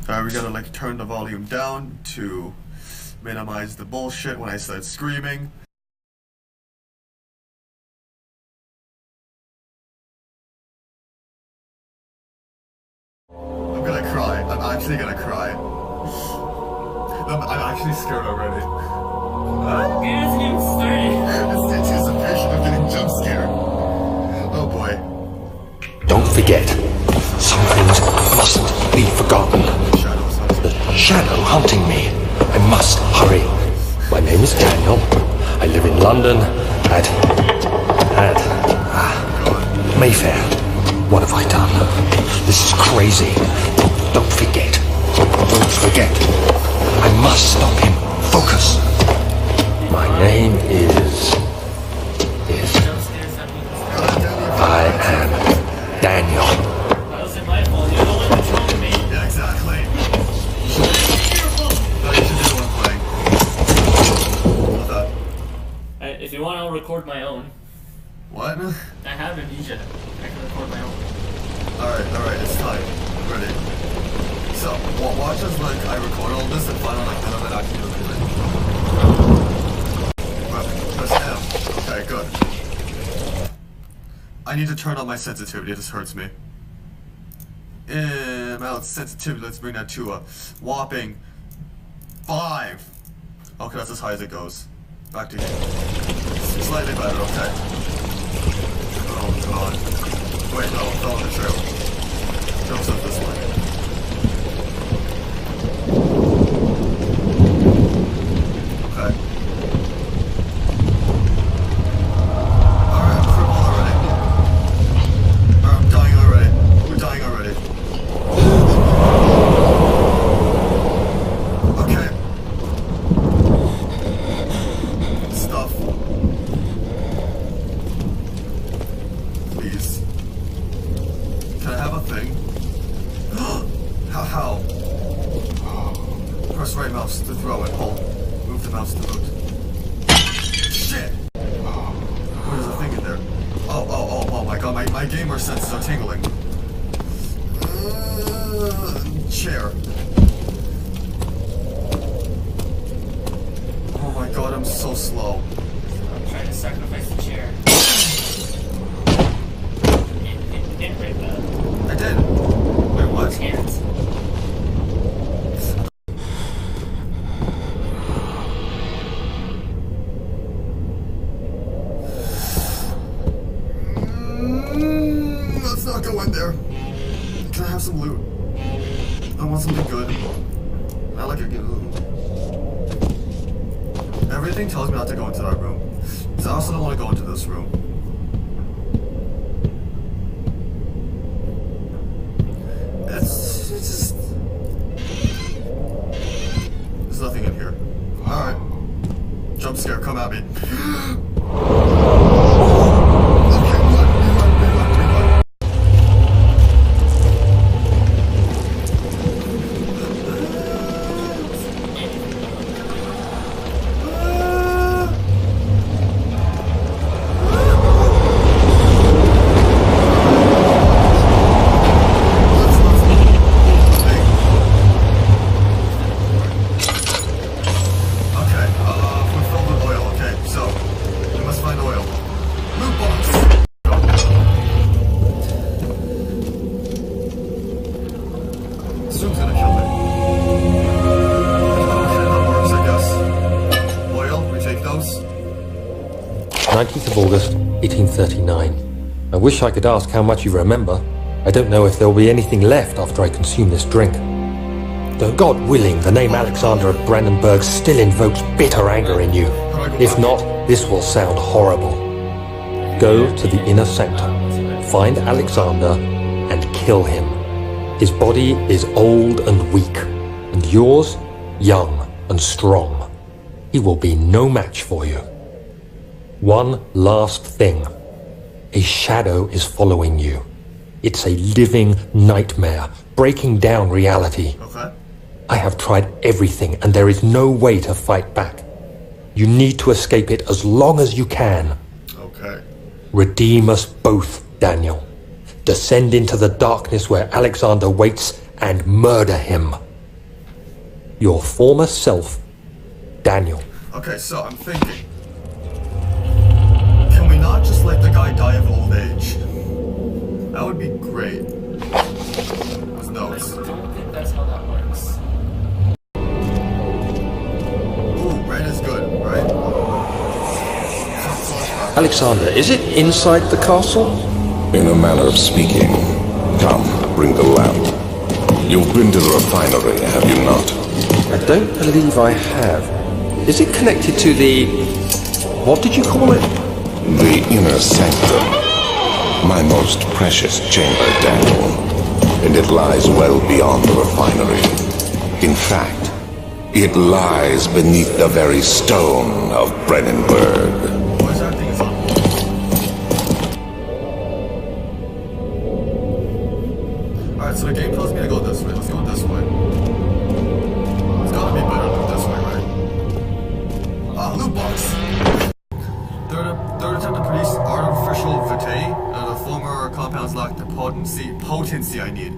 We gotta like turn the volume down to minimize the bullshit when I start screaming. I'm gonna cry. I'm actually gonna cry. I'm actually scared already. What? It hasn't even started. It's the anticipation of getting jump scared. Oh boy. Don't forget, some things mustn't be forgotten. The shadow hunting me. I must hurry. My name is Daniel. I live in London at Mayfair. What have I done? This is crazy. Don't forget. Don't forget. I must stop him. Focus. My name is... I am Daniel. That wasn't my fault. You're the one who told me. Yeah, exactly. No, you should do the one playing. If you want, I'll record my own. What? I have Amnesia. I can record my own. Alright, it's time. I'm ready. So, watch as like I record all this and find out like none of it actually recorded. Press M. Okay, good. I need to turn on my sensitivity, this hurts me. Amount sensitivity, let's bring that to a whopping 5. Okay, that's as high as it goes. Back to here. Slightly better, okay. Oh god. Wait, no, fell on the trail. Jumps up this way. Okay. Alright, I'm crippled already. I'm dying already. We're dying already. Okay. Stuff. Please. Can I have a thing? How? Press right mouse to throw and hold. Move the mouse to loot. Shit! What is the thing in there? Oh my god, my gamer senses are tingling. Chair. Oh my god, I'm so slow. I'm trying to sacrifice the chair. It right there. I did. Wait, what? Hands. Let's not go in there. Can I have some loot? I want something good. I like it good. Everything tells me not to go into that room. Because I also don't want to go into this room. It's just... There's nothing in here. Alright. Jump scare, come at me. Zoom's gonna kill me. Okay, that works, I guess. Oil, we take those. 19th of August, 1839. I wish I could ask how much you remember. I don't know if there will be anything left after I consume this drink. Though God willing, the name Alexander of Brandenburg still invokes bitter anger in you. If not, this will sound horrible. Go to the inner sanctum, find Alexander, and kill him. His body is old and weak, and yours, young and strong. He will be no match for you. One last thing. A shadow is following you. It's a living nightmare, breaking down reality. Okay. I have tried everything, and there is no way to fight back. You need to escape it as long as you can. Okay. Redeem us both, Daniel. Descend into the darkness where Alexander waits and murder him. Your former self, Daniel. Okay, so I'm thinking. Can we not just let the guy die of old age? That would be great. Those notes. I don't think that's how that works. Ooh, red is good, right? Alexander, is it inside the castle? In a manner of speaking. Come, bring the lamp. You've been to the refinery, have you not? I don't believe I have. Is it connected to the... what did you call it? The inner sanctum. My most precious chamber, Daniel. And it lies well beyond the refinery. In fact, it lies beneath the very stone of Brennenburg. Alright, so the game tells me to go this way. Let's go this way. It's gotta be better than this way, right? Ah, loot box! Third attempt to produce artificial vitae. The former compounds lack the potency I need.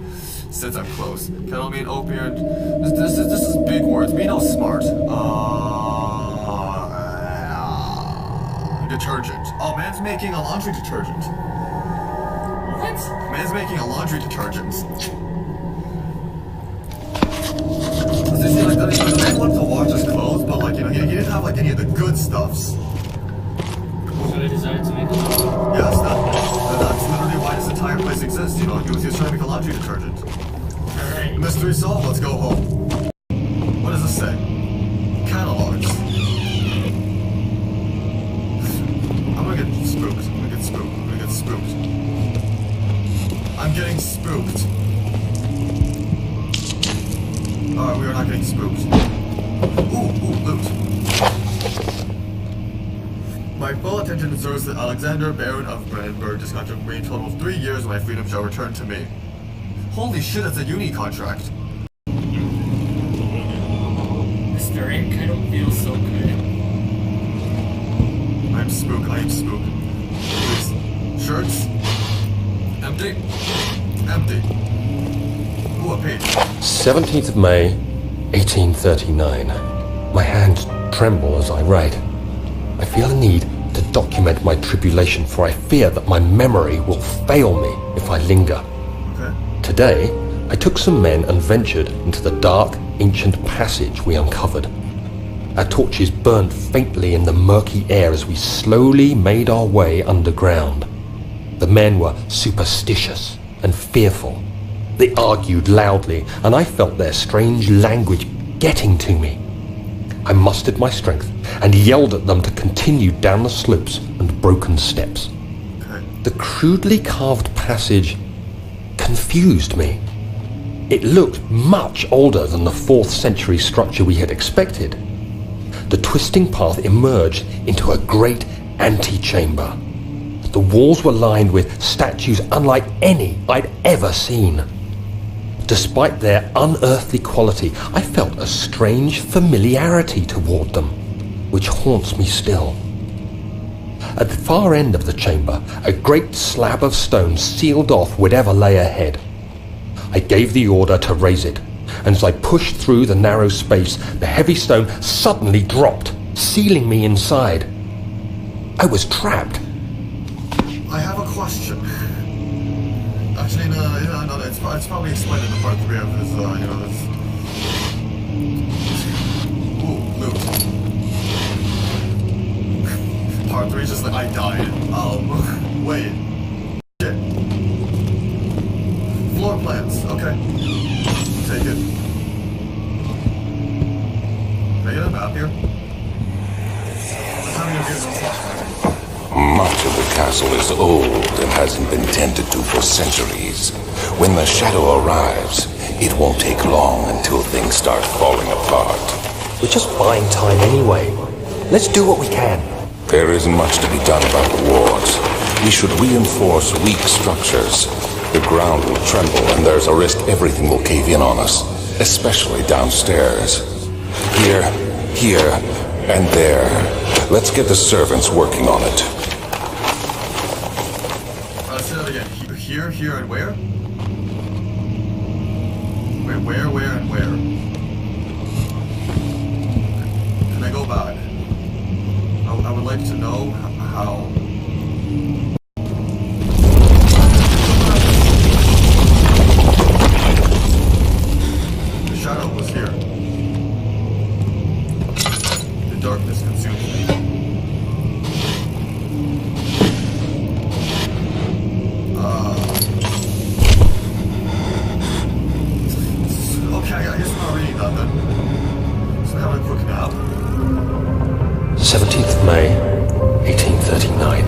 Since I'm close. Ketamine, opium. This is big words. Be no smart. Detergent. Oh, man's making a laundry detergent. What? Man's making a laundry detergent. So see, like, the man wanted to wash his clothes, but like, you know, he didn't have like any of the good stuffs. So they decided to make a laundry? Yes, that's literally why this entire place exists. You know, he was trying to make a laundry detergent. Alright. Mystery solved. Let's go home. What does it say? Catalogs. I'm gonna get spooked. I'm gonna get spooked. I'm gonna get spooked. I'm getting spooked. Alright, we are not getting spooked. Ooh, loot. My full attention deserves that Alexander, Baron of Brennenburg, this contract may total of 3 years, and my freedom shall return to me. Holy shit, it's a uni contract. Mr. Ink, I don't feel so good. I am spooked. Please. Shirts? Empty? Empty. Ooh, a page. 17th of May, 1839. My hands tremble as I write. I feel a need to document my tribulation, for I fear that my memory will fail me if I linger. Okay. Today, I took some men and ventured into the dark, ancient passage we uncovered. Our torches burned faintly in the murky air as we slowly made our way underground. The men were superstitious and fearful. They argued loudly, and I felt their strange language getting to me. I mustered my strength and yelled at them to continue down the slopes and broken steps. Okay. The crudely carved passage confused me. It looked much older than the 4th century structure we had expected. The twisting path emerged into a great antechamber. The walls were lined with statues unlike any I'd ever seen. Despite their unearthly quality, I felt a strange familiarity toward them, which haunts me still. At the far end of the chamber, a great slab of stone sealed off whatever lay ahead. I gave the order to raise it, and as I pushed through the narrow space, the heavy stone suddenly dropped, sealing me inside. I was trapped. I have a question. Actually, no, it's probably explained in the part 3 of his, this... Ooh, loot. Part 3 is just like, I died. Oh, wait. Shit. Floor plans, okay. Take it. Can I get a map here? I'm having a beautiful flashback. Much of the castle is old and hasn't been tended to for centuries. When the shadow arrives, it won't take long until things start falling apart. We're just buying time anyway. Let's do what we can. There isn't much to be done about the wards. We should reinforce weak structures. The ground will tremble and there's a risk everything will cave in on us, especially downstairs. Here, and there. Let's get the servants working on it. Say that again. Here, and where? Wait, where, and where? Can I go back? I would like to know how. The shadow was here. The darkness consumed me. Okay, I guess I'm not reading that then. So I have a quick nap. 17th May, 1839.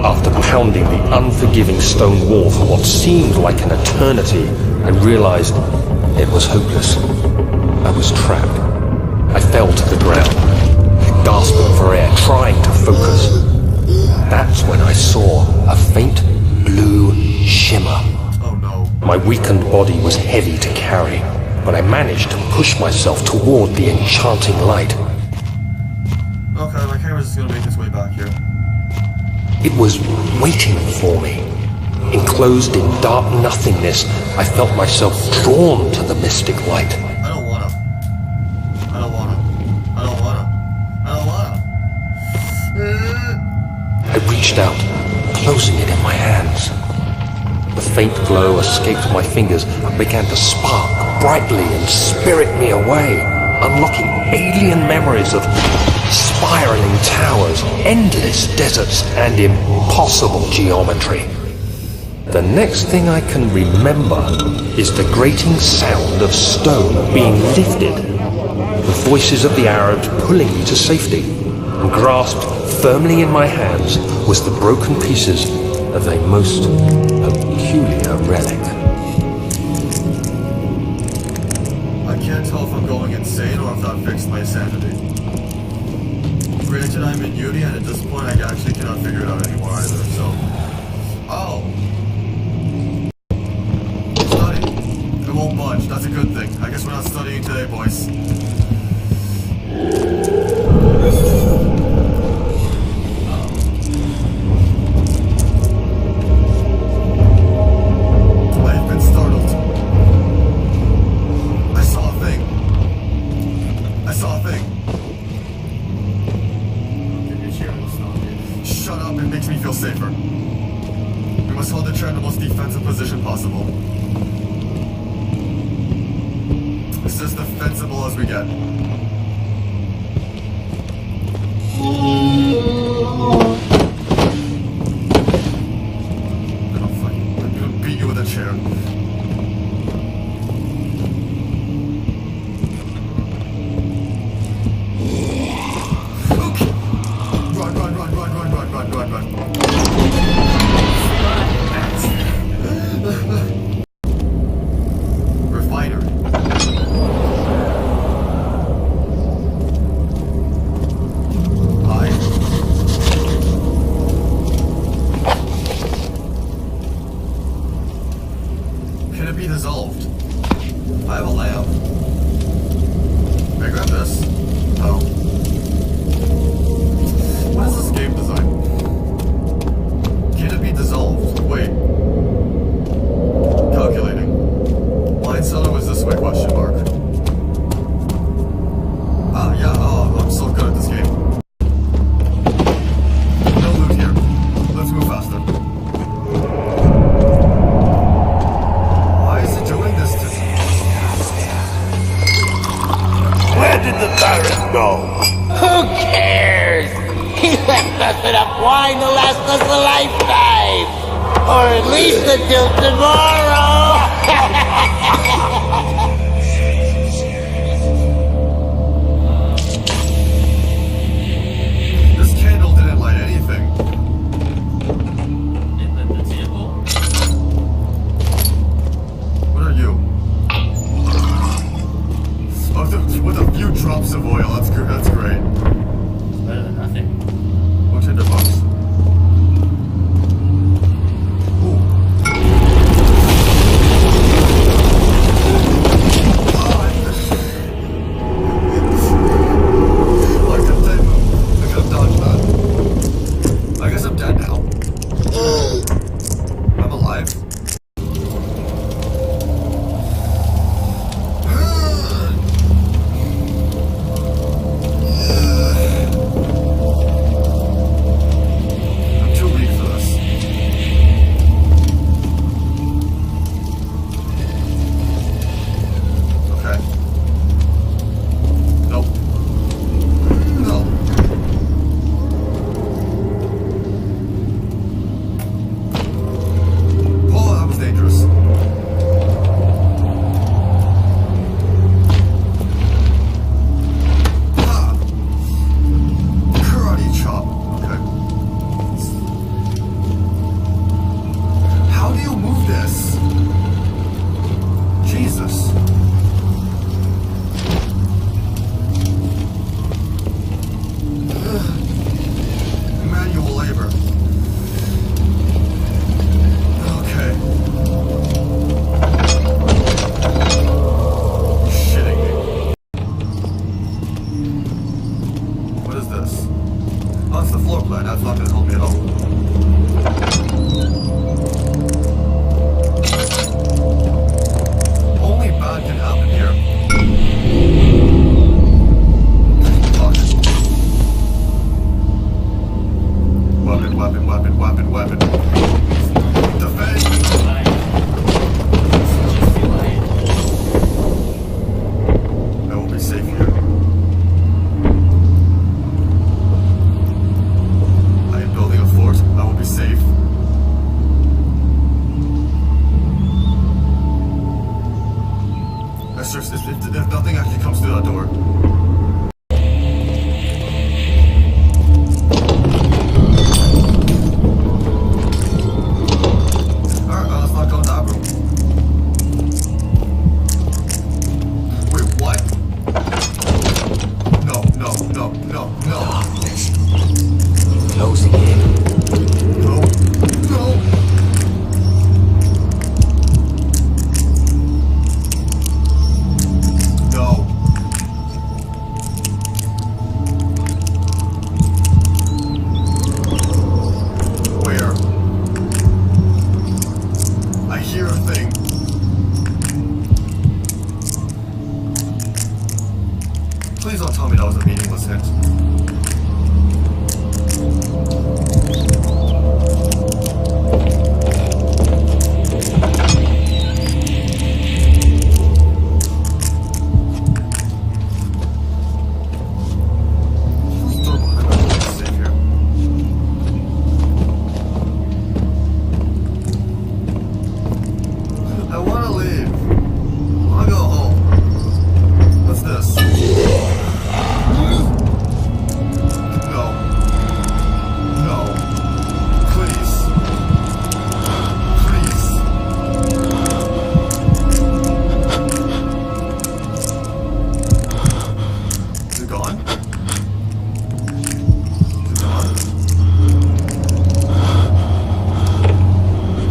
After pounding the unforgiving stone wall for what seemed like an eternity, I realized it was hopeless. I was trapped. I fell to the ground, gasping for air, trying to focus. That's when I saw a faint blue shimmer. Oh no. My weakened body was heavy to carry, but I managed to push myself toward the enchanting light. Okay, my camera's just gonna make its way back here. It was waiting for me. Enclosed in dark nothingness, I felt myself drawn to the mystic light. I don't wanna. I don't wanna. I don't wanna. I don't wanna. I reached out, closing it in my hands. The faint glow escaped my fingers and began to spark brightly and spirit me away, unlocking alien memories of spiraling towers, endless deserts, and impossible geometry. The next thing I can remember is the grating sound of stone being lifted, the voices of the Arabs pulling me to safety, and grasped firmly in my hands was the broken pieces of a most peculiar relic. I can't tell if I'm going insane or if that fixed my sanity. Granted, I'm in uni, and at this point I actually cannot figure it out anymore either, so... Oh! Study. It won't budge, that's a good thing. I guess we're not studying today, boys. I've been startled. I saw a thing. I saw a thing. Shut up, it makes me feel safer. We must hold the chair in the most defensive position possible. This is as defensible as we get. I'm gonna beat you with a chair. Run. Refinery. Can it be dissolved? I have a lamp. Can I grab this? Oh. What is this game design? Can it be dissolved? Wait. Calculating. Line seller was this way, question mark. Ah, yeah, oh, I'm so good at this game. No loot here. Let's move faster. Why is it doing this to me? Where did the Baron go? Who cares? He left us enough wine to last us a lifetime! Or at least until tomorrow! This candle didn't light anything. It lit the table. What are you? Oh, with a few drops of oil. That's good. That's great. It's better than nothing. Oh, tinderbox. Ooh.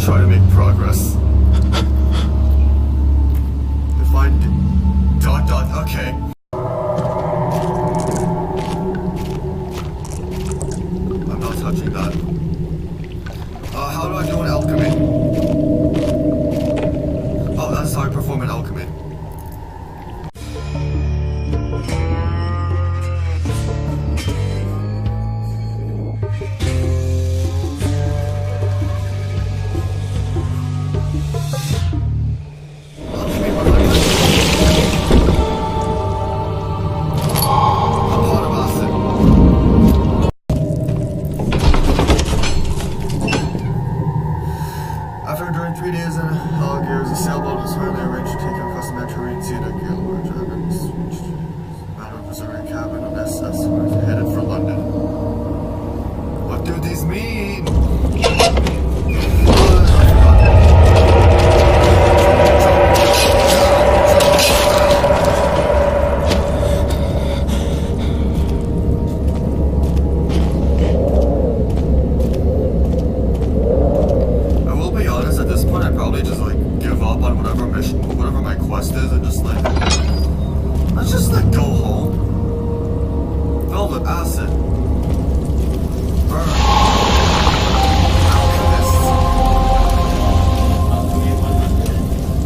try to make progress. If I do... Okay. I'm not touching that. How do I do an alchemy? Oh, that's how I perform an alchemy. After during 3 days in Algiers, a sailboat was finally arranged to take a customary sea to Gilbert Germans, which matter of preserving cabin of SS was headed for London. What do these mean? Whatever my quest is, and just like, let's just like go home. Velvet acid. Burn. Alchemist.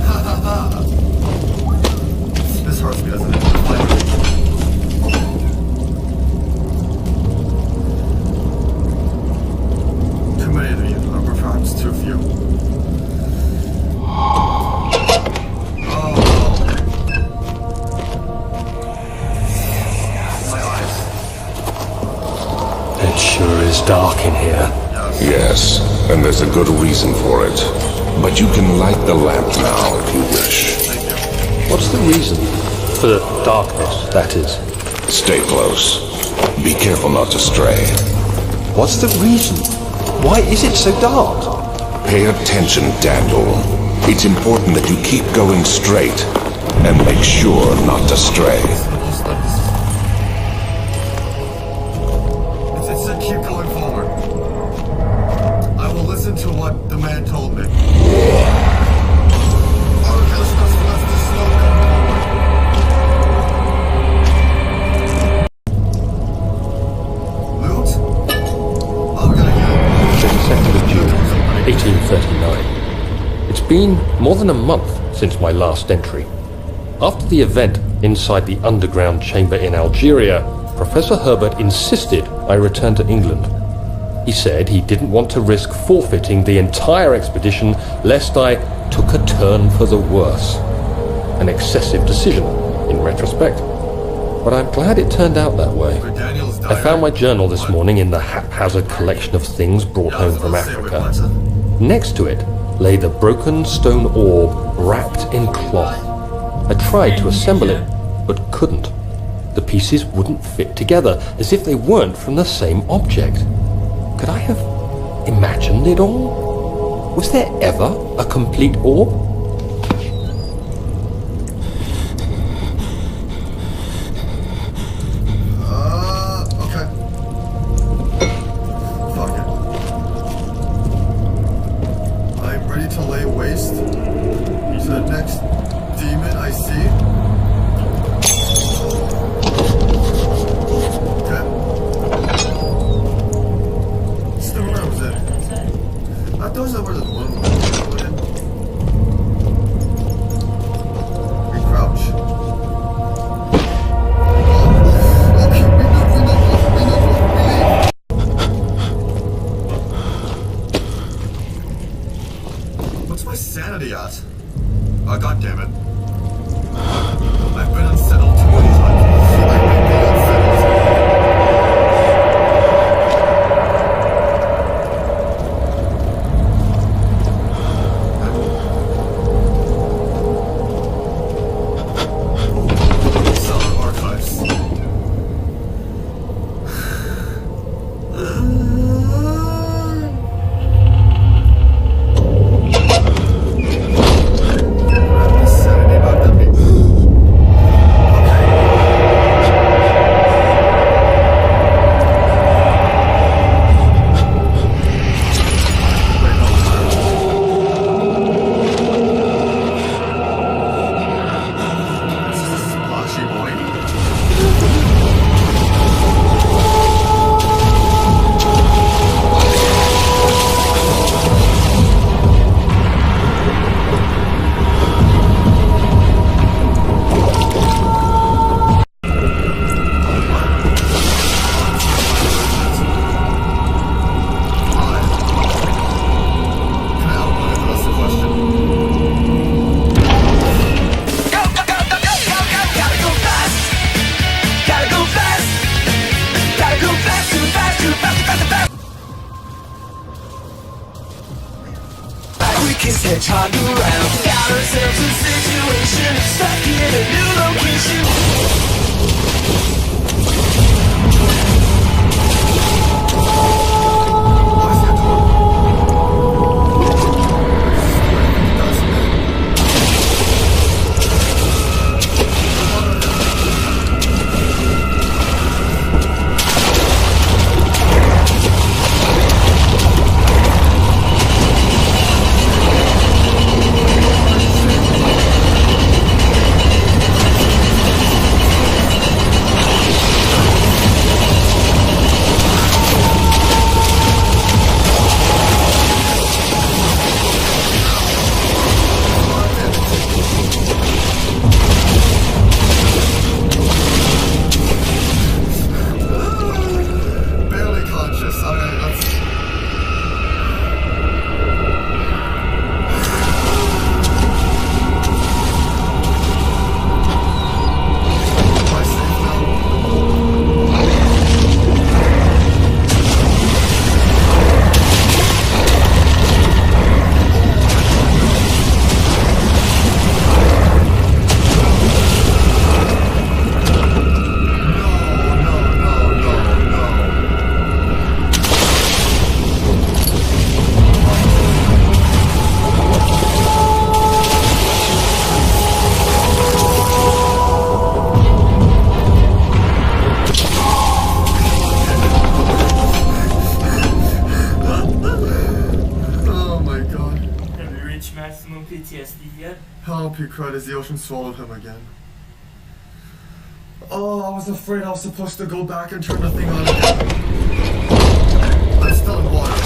Ha ha ha. This hurts me, doesn't it? Too many of you, or perhaps too few. It sure is dark in here. Yes, and there's a good reason for it. But you can light the lamp now if you wish. What's the reason? For the darkness, that is. Stay close. Be careful not to stray. What's the reason? Why is it so dark? Pay attention, Daniel. It's important that you keep going straight and make sure not to stray. Keep going forward. I will listen to what the man told me. Loot? Oh, we're gonna get 22nd of June, 1839. It's been more than a month since my last entry. After the event inside the underground chamber in Algeria, Professor Herbert insisted I return to England. He said he didn't want to risk forfeiting the entire expedition lest I took a turn for the worse. An excessive decision, in retrospect. But I'm glad it turned out that way. I found my journal this morning in the haphazard collection of things brought home from Africa. Next to it lay the broken stone orb wrapped in cloth. I tried to assemble it, but couldn't. The pieces wouldn't fit together, as if they weren't from the same object. Could I have imagined it all? Was there ever a complete orb? okay. Fuck it. I'm ready to lay waste to the next demon I see. Those are where the balloon was put in. We crouch. Okay, we leave. What's my sanity at? Oh, god damn it. I've been unsettled too many times. I've been unsettled. days, hedgehog around. Got ourselves a situation, stuck in a new location. Barely conscious. Okay, that's... Am I safe now? Oh my god. Have you reached maximum PTSD yet? Help, he cried as the ocean swallowed him again. Oh, I was afraid I was supposed to go back and turn the thing on again. I'm still in water.